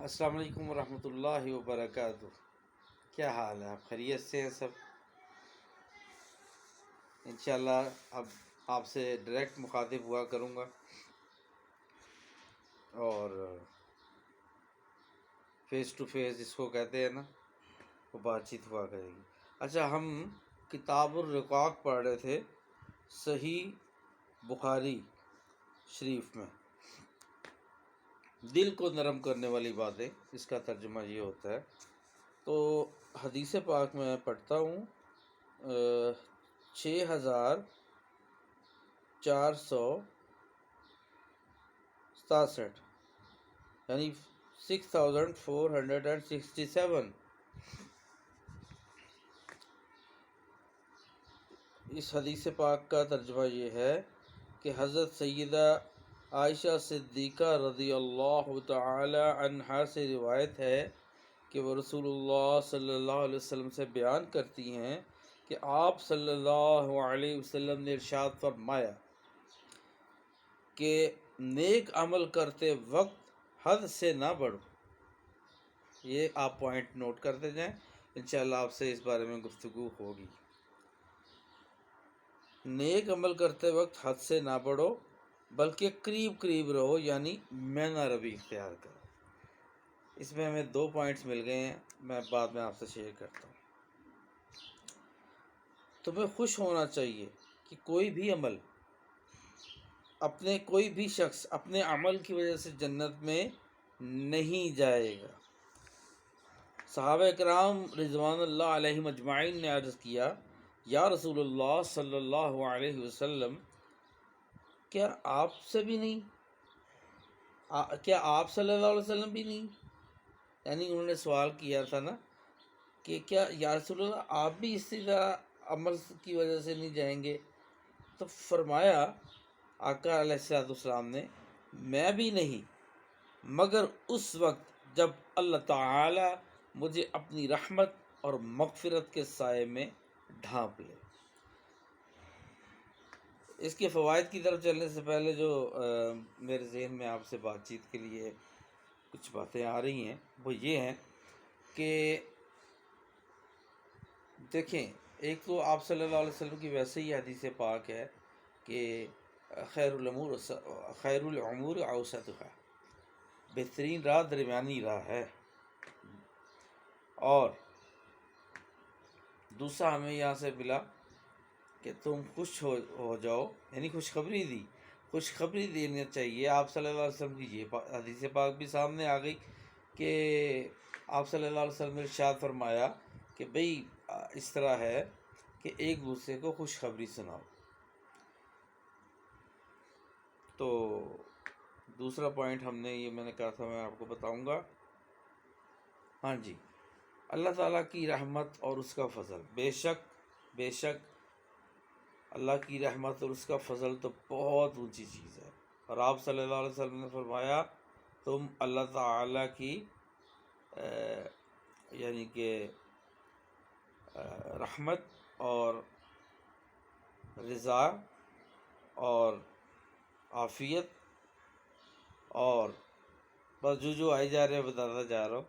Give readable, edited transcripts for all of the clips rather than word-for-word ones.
السلام علیکم ورحمۃ اللہ وبرکاتہ۔ کیا حال ہے؟ آپ خیریت سے ہیں سب؟ انشاءاللہ اب آپ سے ڈائریکٹ مخاطب ہوا کروں گا اور فیس ٹو فیس جس کو کہتے ہیں نا، وہ بات چیت ہوا کرے گی۔ اچھا، ہم کتاب الرقاق پڑھ رہے تھے، صحیح بخاری شریف میں دل کو نرم کرنے والی باتیں، اس کا ترجمہ یہ ہوتا ہے۔ تو حدیث پاک میں پڑھتا ہوں 6467، یعنی 6467۔ اس حدیث پاک کا ترجمہ یہ ہے کہ حضرت سیدہ عائشہ صدیقہ رضی اللہ تعالی عنہا سے روایت ہے کہ وہ رسول اللہ صلی اللہ علیہ وسلم سے بیان کرتی ہیں کہ آپ صلی اللہ علیہ وسلم نے ارشاد فرمایا کہ نیک عمل کرتے وقت حد سے نہ بڑھو۔ یہ آپ پوائنٹ نوٹ کرتے جائیں، انشاءاللہ آپ سے اس بارے میں گفتگو ہوگی۔ نیک عمل کرتے وقت حد سے نہ بڑھو بلکہ قریب قریب رہو، یعنی میانہ روی اختیار کرو۔ اس میں ہمیں 2 پوائنٹس مل گئے ہیں، میں بعد میں آپ سے شیئر کرتا ہوں۔ تمہیں خوش ہونا چاہیے کہ کوئی بھی شخص اپنے عمل کی وجہ سے جنت میں نہیں جائے گا۔ صحابہ کرام رضوان اللہ علیہم اجمعین نے عرض کیا، یا رسول اللہ صلی اللہ علیہ وسلم، کیا آپ صلی اللہ علیہ وسلم بھی نہیں؟ یعنی انہوں نے سوال کیا تھا نا کہ کیا یا رسول اللہ آپ بھی اسی طرح عمل کی وجہ سے نہیں جائیں گے؟ تو فرمایا آقا علیہ السلام نے، میں بھی نہیں، مگر اس وقت جب اللہ تعالی مجھے اپنی رحمت اور مغفرت کے سائے میں ڈھانپ لے۔ اس کے فوائد کی طرف چلنے سے پہلے جو میرے ذہن میں آپ سے بات چیت کے لیے کچھ باتیں آ رہی ہیں، وہ یہ ہیں کہ دیکھیں، ایک تو آپ صلی اللہ علیہ وسلم کی ویسے ہی حدیث پاک ہے کہ خیر العمور اوسطها، بہترین راہ درمیانی راہ ہے۔ اور دوسرا ہمیں یہاں سے ملا کہ تم خوش ہو جاؤ، یعنی خوشخبری دی، خوشخبری دینی چاہیے۔ آپ صلی اللہ علیہ وسلم کی یہ حدیث پاک بھی سامنے آ گئی کہ آپ صلی اللہ علیہ وسلم نے ارشاد فرمایا کہ بھئی اس طرح ہے کہ ایک دوسرے کو خوشخبری سناؤ۔ تو دوسرا پوائنٹ ہم نے یہ میں نے کہا تھا، میں آپ کو بتاؤں گا۔ ہاں جی، اللہ تعالیٰ کی رحمت اور اس کا فضل، بے شک اللہ کی رحمت اور اس کا فضل تو بہت اونچی چیز ہے۔ اور آپ صلی اللہ علیہ وسلم نے فرمایا، تم اللہ تعالیٰ کی یعنی کہ رحمت اور رضا اور عافیت اور بس جو آئی جا رہے ہیں بتاتا جا رہا ہوں،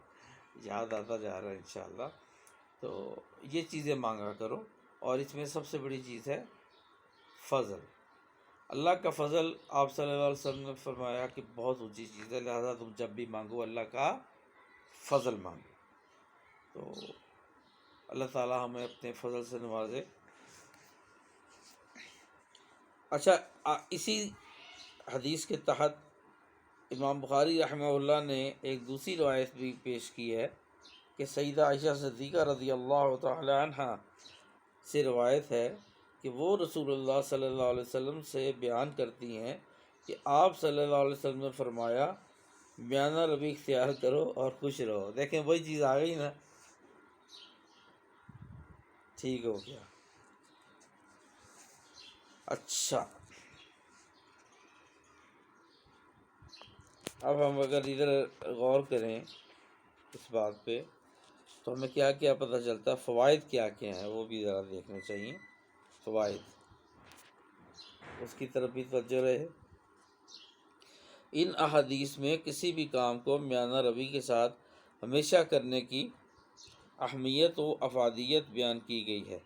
یاد آتا جا رہا ہے انشاءاللہ۔ تو یہ چیزیں مانگا کرو، اور اس میں سب سے بڑی چیز ہے فضل، اللہ کا فضل۔ آپ صلی اللہ علیہ وسلم نے فرمایا کہ بہت اونچی چیز ہے، لہذا تم جب بھی مانگو اللہ کا فضل مانگو۔ تو اللہ تعالیٰ ہمیں اپنے فضل سے نوازے۔ اچھا، اسی حدیث کے تحت امام بخاری رحمہ اللہ نے ایک دوسری روایت بھی پیش کی ہے کہ سیدہ عائشہ صدیقہ رضی اللہ تعالی عنہ سے روایت ہے کہ وہ رسول اللہ صلی اللہ علیہ وسلم سے بیان کرتی ہیں کہ آپ صلی اللہ علیہ وسلم نے فرمایا، میانہ روی اختیار کرو اور خوش رہو۔ دیکھیں وہی چیز آ گئی نا، ٹھیک ہو گیا۔ اچھا، اب ہم اگر ادھر غور کریں اس بات پہ تو ہمیں کیا کیا پتہ چلتا ہے، فوائد کیا کیا ہیں وہ بھی ذرا دیکھنے چاہیے۔ فوائد، اس کی طرف بھی توجہ رہے۔ ان احادیث میں کسی بھی کام کو میانہ روی کے ساتھ ہمیشہ کرنے کی اہمیت و افادیت بیان کی گئی ہے۔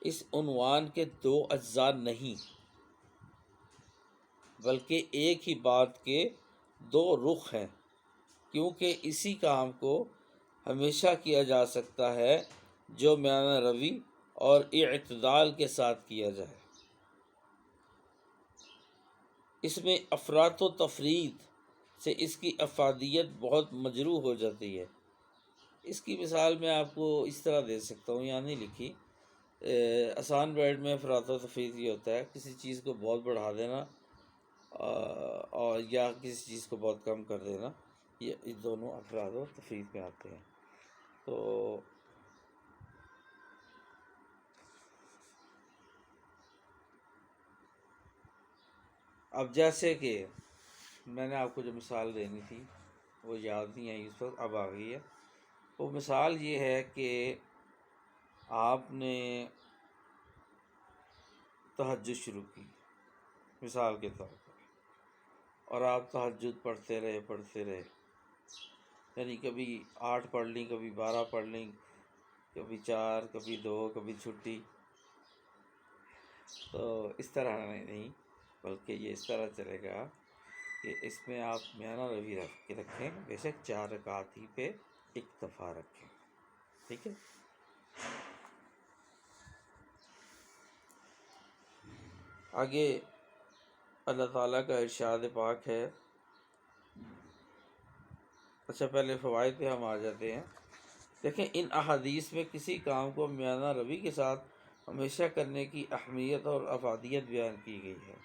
اس عنوان کے دو اجزاء نہیں بلکہ ایک ہی بات کے دو رخ ہیں، کیونکہ اسی کام کو ہمیشہ کیا جا سکتا ہے جو میانہ روی اور اعتدال کے ساتھ کیا جائے۔ اس میں افراط و تفرید سے اس کی افادیت بہت مجروح ہو جاتی ہے۔ اس کی مثال میں آپ کو اس طرح دے سکتا ہوں، یہاں نہیں لکھی۔ آسان ورڈ میں افراط و تفرید یہ ہوتا ہے کسی چیز کو بہت بڑھا دینا اور یا کسی چیز کو بہت کم کر دینا، یہ دونوں افراد و تفرید میں آتے ہیں۔ تو اب جیسے کہ میں نے آپ کو جو مثال دینی تھی وہ یاد نہیں آئی اس وقت، اب آ گئی ہے۔ وہ مثال یہ ہے کہ آپ نے تہجد شروع کی مثال کے طور پر، اور آپ تہجد پڑھتے رہے، یعنی کبھی 8 پڑھ لیں، کبھی 12 پڑھ لیں، کبھی 4، کبھی 2، کبھی چھٹی۔ تو اس طرح نہیں، بلکہ یہ اس طرح چلے گا کہ اس میں آپ میانہ روی رکھ کے رکھیں، بے شک 4 رکعت ہی پہ اکتفا رکھیں، ٹھیک ہے۔ آگے اللہ تعالیٰ کا ارشاد پاک ہے، اچھا پہلے فوائد پہ ہم آ جاتے ہیں۔ دیکھیں، ان احادیث میں کسی کام کو میانہ روی کے ساتھ ہمیشہ کرنے کی اہمیت اور افادیت بیان کی گئی ہے۔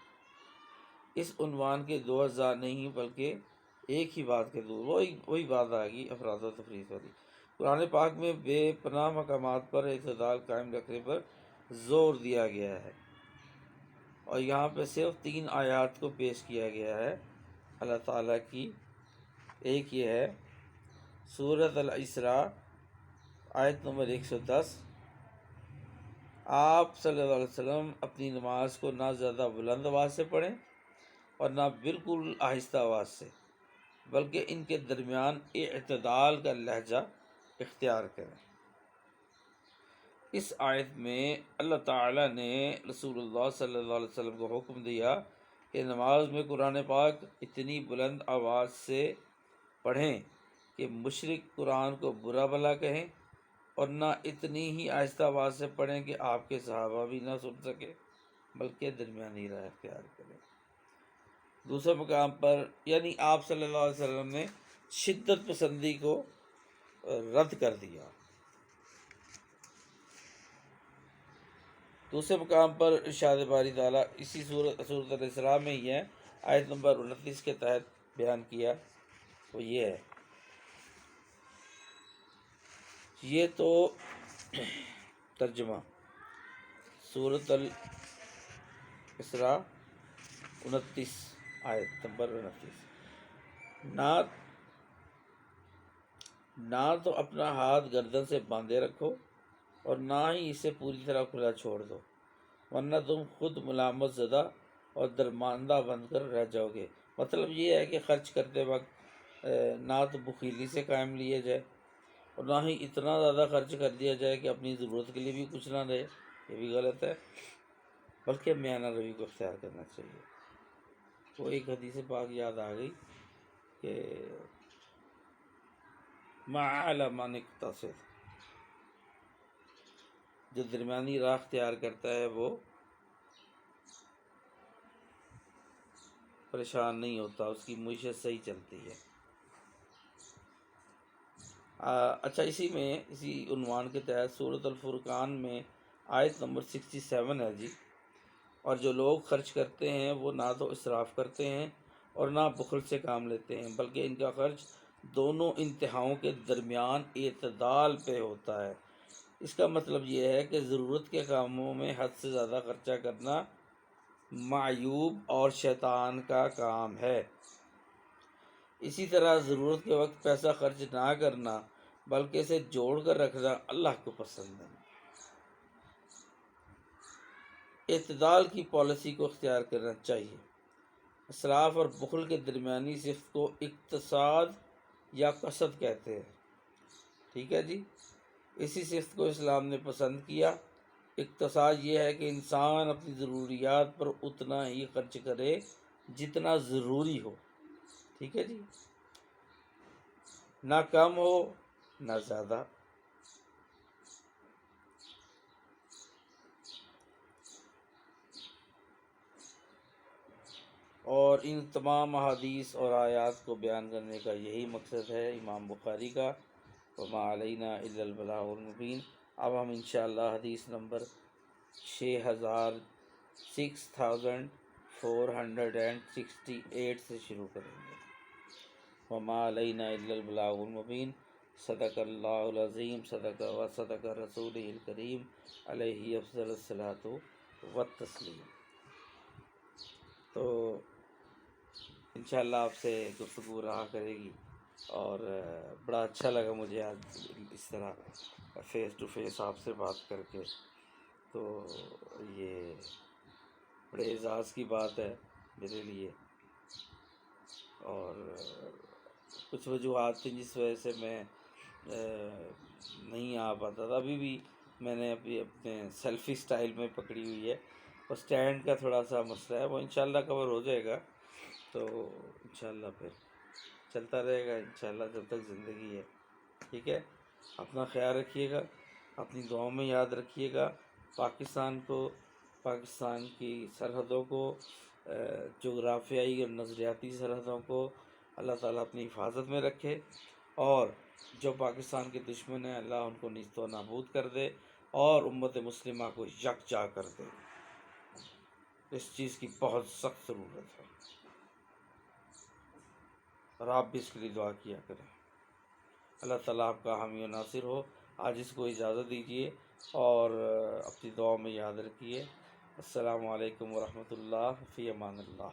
اس عنوان کے دو اجزاء نہیں بلکہ ایک ہی بات کے دو، وہی بات آ گئی افراد و تفرید والی۔ قرآن پاک میں بے پناہ مقامات پر اعتدال قائم رکھنے پر زور دیا گیا ہے، اور یہاں پہ صرف 3 آیات کو پیش کیا گیا ہے اللہ تعالیٰ کی۔ ایک یہ ہے سورۃ الاسراء آیت نمبر 110، آپ صلی اللہ علیہ وسلم اپنی نماز کو نہ زیادہ بلند آواز سے پڑھیں اور نہ بالکل آہستہ آواز سے، بلکہ ان کے درمیان اعتدال کا لہجہ اختیار کریں۔ اس آیت میں اللہ تعالیٰ نے رسول اللہ صلی اللہ علیہ وسلم کو حکم دیا کہ نماز میں قرآن پاک اتنی بلند آواز سے پڑھیں کہ مشرک قرآن کو برا بھلا کہیں، اور نہ اتنی ہی آہستہ آواز سے پڑھیں کہ آپ کے صحابہ بھی نہ سن سکے، بلکہ درمیانی راہ اختیار کریں۔ دوسرے مقام پر یعنی آپ صلی اللہ علیہ وسلم نے شدت پسندی کو رد کر دیا۔ دوسرے مقام پر ارشاد باری تعالیٰ اسی سورۃ الاسراء میں ہی ہے، آیت نمبر 29 کے تحت بیان کیا، وہ یہ ہے۔ یہ تو ترجمہ سورۃ الاسراء 29 آیت نمبر 29، نہ تو اپنا ہاتھ گردن سے باندھے رکھو اور نہ ہی اسے پوری طرح کھلا چھوڑ دو، ورنہ تم خود ملامت زدہ اور درماندہ بن کر رہ جاؤ گے۔ مطلب یہ ہے کہ خرچ کرتے وقت نہ تو بخیلی سے کام لیا جائے اور نہ ہی اتنا زیادہ خرچ کر دیا جائے کہ اپنی ضرورت کے لیے بھی کچھ نہ رہے، یہ بھی غلط ہے، بلکہ میانہ روی کو اختیار کرنا چاہیے۔ وہ ایک حدیث پاک یاد آ گئی کہ مَا عَلَى مَنِ اقْتَصِدَ، جو درمیانی راہ اختیار کرتا ہے وہ پریشان نہیں ہوتا، اس کی معیشت صحیح چلتی ہے۔ اچھا، اسی عنوان کے تحت سورۃ الفرقان میں آیت نمبر 67 ہے جی، اور جو لوگ خرچ کرتے ہیں وہ نہ تو اسراف کرتے ہیں اور نہ بخل سے کام لیتے ہیں، بلکہ ان کا خرچ دونوں انتہاؤں کے درمیان اعتدال پہ ہوتا ہے۔ اس کا مطلب یہ ہے کہ ضرورت کے کاموں میں حد سے زیادہ خرچہ کرنا معیوب اور شیطان کا کام ہے۔ اسی طرح ضرورت کے وقت پیسہ خرچ نہ کرنا بلکہ اسے جوڑ کر رکھنا اللہ کو پسند ہے۔ اعتدال کی پالیسی کو اختیار کرنا چاہیے۔ اسراف اور بخل کے درمیانی صفت کو اقتصاد یا قصد کہتے ہیں، ٹھیک ہے جی۔ اسی صفت کو اسلام نے پسند کیا۔ اقتصاد یہ ہے کہ انسان اپنی ضروریات پر اتنا ہی خرچ کرے جتنا ضروری ہو، ٹھیک ہے جی، نہ کم ہو نہ زیادہ۔ اور ان تمام احادیث اور آیات کو بیان کرنے کا یہی مقصد ہے امام بخاری کا، وما علینا الا البلاغ المبین۔ اب ہم انشاءاللہ حدیث نمبر 6468 سے شروع کریں گے۔ وما علینا الا البلاغ المبین، صدق اللہ العظیم، صدق رسولہ الکریم، علیہ افضل الصلاۃ والتسلیم۔ تو انشاءاللہ آپ سے گفتگو رہا کرے گی، اور بڑا اچھا لگا مجھے آج اس طرح فیس ٹو فیس آپ سے بات کر کے، تو یہ بڑے اعزاز کی بات ہے میرے لیے۔ اور کچھ وجوہات تھیں جس وجہ سے میں نہیں آ پاتا تھا، ابھی بھی میں نے ابھی اپنے سیلفی سٹائل میں پکڑی ہوئی ہے، اور سٹینڈ کا تھوڑا سا مسئلہ ہے، وہ انشاءاللہ کور ہو جائے گا، تو انشاءاللہ پھر چلتا رہے گا انشاءاللہ جب تک زندگی ہے، ٹھیک ہے۔ اپنا خیال رکھیے گا، اپنی دعاؤں میں یاد رکھیے گا پاکستان کو، پاکستان کی سرحدوں کو، جغرافیائی اور نظریاتی سرحدوں کو اللہ تعالیٰ اپنی حفاظت میں رکھے، اور جو پاکستان کے دشمن ہیں اللہ ان کو نیست و نابود کر دے، اور امت مسلمہ کو یکجا کر دے۔ اس چیز کی بہت سخت ضرورت ہے، اور آپ بھی اس کے لیے دعا کیا کریں۔ اللہ تعالیٰ آپ کا حامی و ناصر ہو۔ آج اس کو اجازت دیجیے، اور اپنی دعاؤں میں یاد رکھیے۔ السلام علیکم ورحمۃ اللہ، فی امان اللہ۔